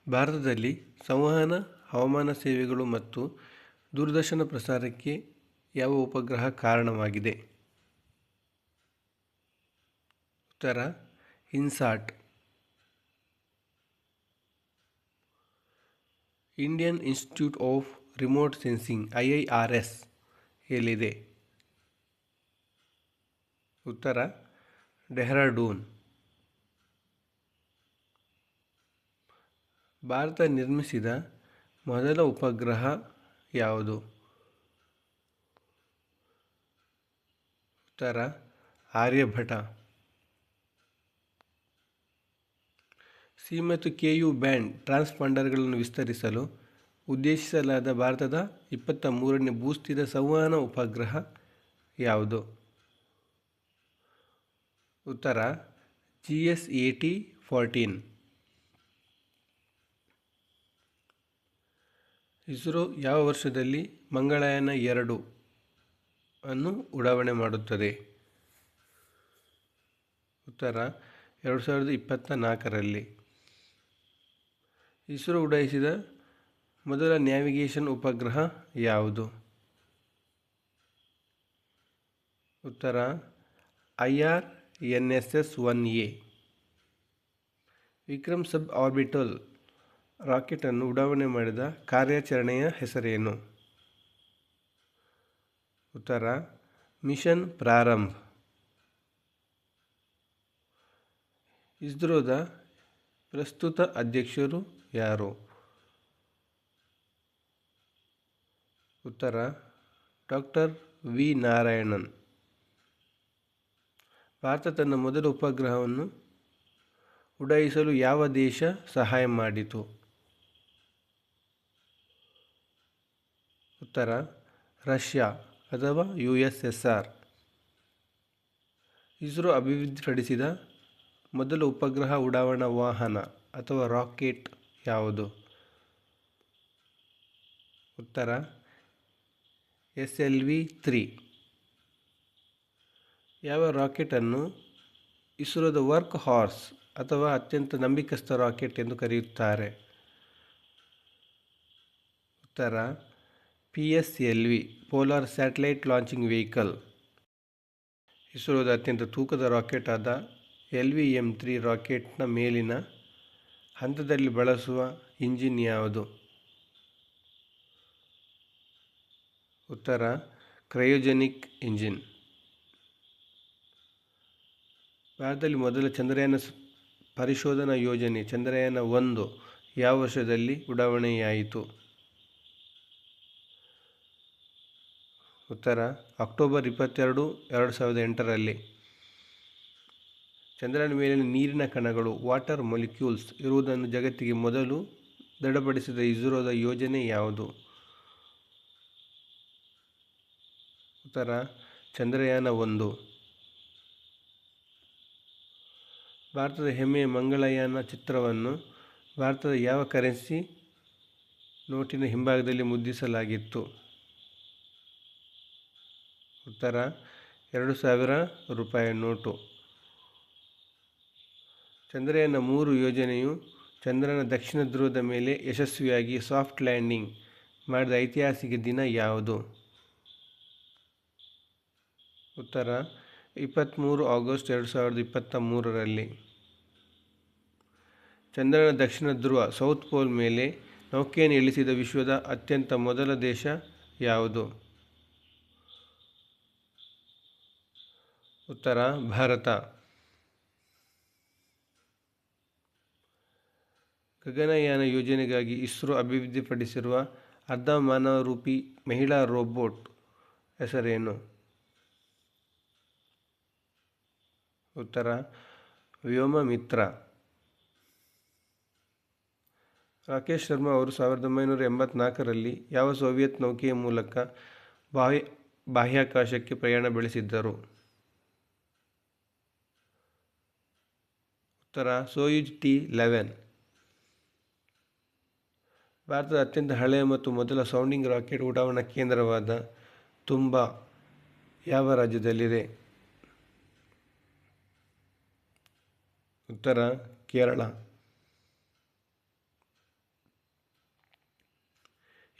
ಭಾರತದಲ್ಲಿ ಸಂವಹನ, ಹವಾಮಾನ ಸೇವೆಗಳು ಮತ್ತು ದೂರದರ್ಶನ ಪ್ರಸಾರಕ್ಕೆ ಯಾವ ಉಪಗ್ರಹ ಕಾರಣವಾಗಿದೆ? ಉತ್ತರ INSAT. Indian institute of remote sensing IIRS ಎಲ್ಲಿದೆ? ಉತ್ತರ ಡೆಹ್ರಾಡೂನ್. ಭಾರತ ನಿರ್ಮಿಸಿದ ಮೊದಲ ಉಪಗ್ರಹ ಯಾವುದು? ಉತ್ತರ ಆರ್ಯಭಟ. ಸಿ ಮತ್ತು KU ಬ್ಯಾಂಡ್ ಟ್ರಾನ್ಸ್ಪಾಂಡರ್ಗಳನ್ನು ವಿಸ್ತರಿಸಲು ಉದ್ದೇಶಿಸಲಾದ ಭಾರತದ 23ನೇ ಭೂಸ್ಥಿರ ಸಂವಹನ ಉಪಗ್ರಹ ಯಾವುದು? ಉತ್ತರ GSAT-14. ಇಸ್ರೋ ಯಾವ ವರ್ಷದಲ್ಲಿ ಮಂಗಳಯಾನ 2 ಅನ್ನು ಉಡಾವಣೆ ಮಾಡುತ್ತದೆ? ಉತ್ತರ 2024ರಲ್ಲಿ. ಇಸ್ರೋ ಉಡಾಯಿಸಿದ ಮೊದಲ ನ್ಯಾವಿಗೇಷನ್ ಉಪಗ್ರಹ ಯಾವುದು? ಉತ್ತರ IRNSS-1A. ವಿಕ್ರಮ್ ಸಬ್ ಆರ್ಬಿಟಲ್ ರಾಕೆಟ್ ಅನ್ನು ಉಡಾವಣೆ ಮಾಡಿದ ಕಾರ್ಯಾಚರಣೆಯ ಹೆಸರೇನು? ಉತ್ತರ ಮಿಷನ್ ಪ್ರಾರಂಭ್. ಇಸ್ರೋದ ಪ್ರಸ್ತುತ ಅಧ್ಯಕ್ಷರು ಯಾರು? ಉತ್ತರ ಡಾಕ್ಟರ್ ವಿ ನಾರಾಯಣನ್. ಭಾರತ ತನ್ನ ಮೊದಲ ಉಪಗ್ರಹವನ್ನು ಉಡಾಯಿಸಲು ಯಾವ ದೇಶ ಸಹಾಯ ಮಾಡಿತು? ಉತ್ತರ ರಷ್ಯಾ ಅಥವಾ USSR. ಇಸ್ರೋ ಅಭಿವೃದ್ಧಿಪಡಿಸಿದ ಮೊದಲ ಉಪಗ್ರಹ ಉಡಾವಣಾ ವಾಹನ ಅಥವಾ ರಾಕೆಟ್ ಯಾವುದು? ಉತ್ತರ SLV-3. ಯಾವ ರಾಕೆಟನ್ನು ಇಸ್ರೋದ ವರ್ಕ್ ಹಾರ್ಸ್ ಅಥವಾ ಅತ್ಯಂತ ನಂಬಿಕಸ್ಥ ರಾಕೆಟ್ ಎಂದು ಕರೆಯುತ್ತಾರೆ? ಉತ್ತರ PSLV, polar satellite launching vehicle. ಇಸ್ರೋದ ಅತ್ಯಂತ ತೂಕದ ರಾಕೆಟ್ ಆದ LVM-3 ರಾಕೆಟ್ನ ಮೇಲಿನ ಹಂತದಲ್ಲಿ ಬಳಸುವ ಇಂಜಿನ್ ಯಾವುದು? ಉತ್ತರ ಕ್ರಯೋಜೆನಿಕ್ ಇಂಜಿನ್. ಭಾರತದಲ್ಲಿ ಮೊದಲ ಚಂದ್ರಯಾನ ಪರಿಶೋಧನಾ ಯೋಜನೆ ಚಂದ್ರಯಾನ-1 ಯಾವ ವರ್ಷದಲ್ಲಿ ಉಡಾವಣೆಯಾಯಿತು? ಉತ್ತರ ಅಕ್ಟೋಬರ್ 22, 2008ರಲ್ಲಿ. ಚಂದ್ರನ ಮೇಲಿನ ನೀರಿನ ಕಣಗಳು ವಾಟರ್ ಮಾಲಿಕ್ಯೂಲ್ಸ್ ಇರುವುದನ್ನು ಜಗತ್ತಿಗೆ ಮೊದಲು ದೃಢಪಡಿಸಿದ ಇಸ್ರೋದ ಯೋಜನೆ ಯಾವುದು? ಉತ್ತರ ಚಂದ್ರಯಾನ-1. ಭಾರತದ ಹೆಮ್ಮೆಯ ಮಂಗಳಯಾನ ಚಿತ್ರವನ್ನು ಭಾರತದ ಯಾವ ಕರೆನ್ಸಿ ನೋಟಿನ ಹಿಂಭಾಗದಲ್ಲಿ ಮುದ್ರಿಸಲಾಗಿತ್ತು? ಉತ್ತರ 2000 ರೂಪಾಯಿ ನೋಟು. ಚಂದ್ರಯಾನ-3 ಯೋಜನೆಯು ಚಂದ್ರನ ದಕ್ಷಿಣ ಧ್ರುವದ ಮೇಲೆ ಯಶಸ್ವಿಯಾಗಿ ಸಾಫ್ಟ್ ಲ್ಯಾಂಡಿಂಗ್ ಮಾಡಿದ ಐತಿಹಾಸಿಕ ದಿನ ಯಾವುದು? ಉತ್ತರ 23 ಆಗಸ್ಟ್ 2023ರಲ್ಲಿ. ಚಂದ್ರನ ದಕ್ಷಿಣ ಧ್ರುವ ಸೌತ್ ಪೋಲ್ ಮೇಲೆ ನೌಕೆಯನ್ನು ಇಳಿಸಿದ ವಿಶ್ವದ ಅತ್ಯಂತ ಮೊದಲ ದೇಶ ಯಾವುದು? ಉತ್ತರ ಭಾರತ. ಗಗನಯಾನ ಯೋಜನೆಗಾಗಿ ಇಸ್ರೋ ಅಭಿವೃದ್ಧಿಪಡಿಸಿರುವ ಅರ್ಧ ಮಾನವರೂಪಿ ಮಹಿಳಾ ರೋಬೋಟ್ ಹೆಸರೇನು? ಉತ್ತರ ವ್ಯೋಮಮಿತ್ರ. ರಾಕೇಶ್ ಶರ್ಮಾ ಅವರು 1984ರಲ್ಲಿ ಯಾವ ಸೋವಿಯತ್ ನೌಕೆಯ ಮೂಲಕ ಬಾಹ್ಯಾಕಾಶಕ್ಕೆ ಪ್ರಯಾಣ ಬೆಳೆಸಿದ್ದರು? ಉತ್ತರ ಸೋಯುಜ್ T-11. ಭಾರತದ ಅತ್ಯಂತ ಹಳೆಯ ಮತ್ತು ಮೊದಲ ಸೌಂಡಿಂಗ್ ರಾಕೆಟ್ ಉಡಾವಣಾ ಕೇಂದ್ರವಾದ ತುಂಬಾ ಯಾವ ರಾಜ್ಯದಲ್ಲಿದೆ? ಉತ್ತರ ಕೇರಳ.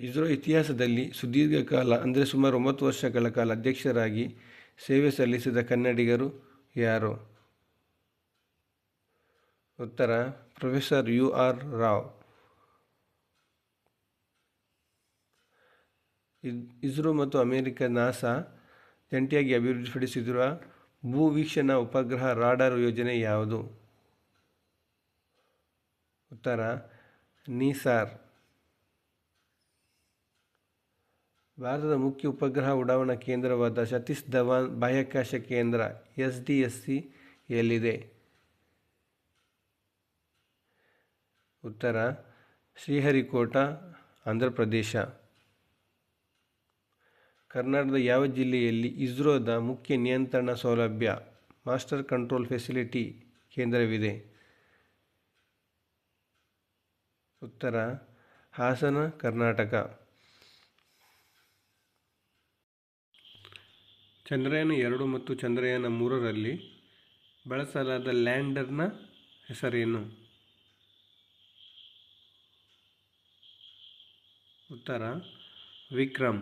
ಇಸ್ರೋ ಇತಿಹಾಸದಲ್ಲಿ ಸುದೀರ್ಘ ಕಾಲ ಅಂದರೆ ಸುಮಾರು 9 ವರ್ಷಗಳ ಕಾಲ ಅಧ್ಯಕ್ಷರಾಗಿ ಸೇವೆ ಸಲ್ಲಿಸಿದ ಕನ್ನಡಿಗರು ಯಾರು? ಉತ್ತರ ಪ್ರೊಫೆಸರ್ UR ರಾವ್. ಇಸ್ರೋ ಮತ್ತು ಅಮೆರಿಕ ನಾಸಾ ಜಂಟಿಯಾಗಿ ಅಭಿವೃದ್ಧಿಪಡಿಸಿರುವ ಭೂವೀಕ್ಷಣಾ ಉಪಗ್ರಹ ರಾಡಾರ್ ಯೋಜನೆ ಯಾವುದು? ಉತ್ತರ ನೀಸಾರ್. ಭಾರತದ ಮುಖ್ಯ ಉಪಗ್ರಹ ಉಡಾವಣಾ ಕೇಂದ್ರವಾದ ಸತೀಶ್ ಧವನ್ ಬಾಹ್ಯಾಕಾಶ ಕೇಂದ್ರ SDSC ಎಲ್ಲಿದೆ? ಉತ್ತರ ಶ್ರೀಹರಿಕೋಟ, ಆಂಧ್ರ ಪ್ರದೇಶ. ಕರ್ನಾಟಕದ ಯಾವ ಜಿಲ್ಲೆಯಲ್ಲಿ ಇಸ್ರೋದ ಮುಖ್ಯ ನಿಯಂತ್ರಣ ಸೌಲಭ್ಯ ಮಾಸ್ಟರ್ ಕಂಟ್ರೋಲ್ ಫೆಸಿಲಿಟಿ ಕೇಂದ್ರವಿದೆ? ಉತ್ತರ ಹಾಸನ, ಕರ್ನಾಟಕ. ಚಂದ್ರಯಾನ 2 ಮತ್ತು ಚಂದ್ರಯಾನ 3ರಲ್ಲಿ ಬಳಸಲಾದ ಲ್ಯಾಂಡರ್ನ ಹೆಸರೇನು? ಉತ್ತರ ವಿಕ್ರಮ್.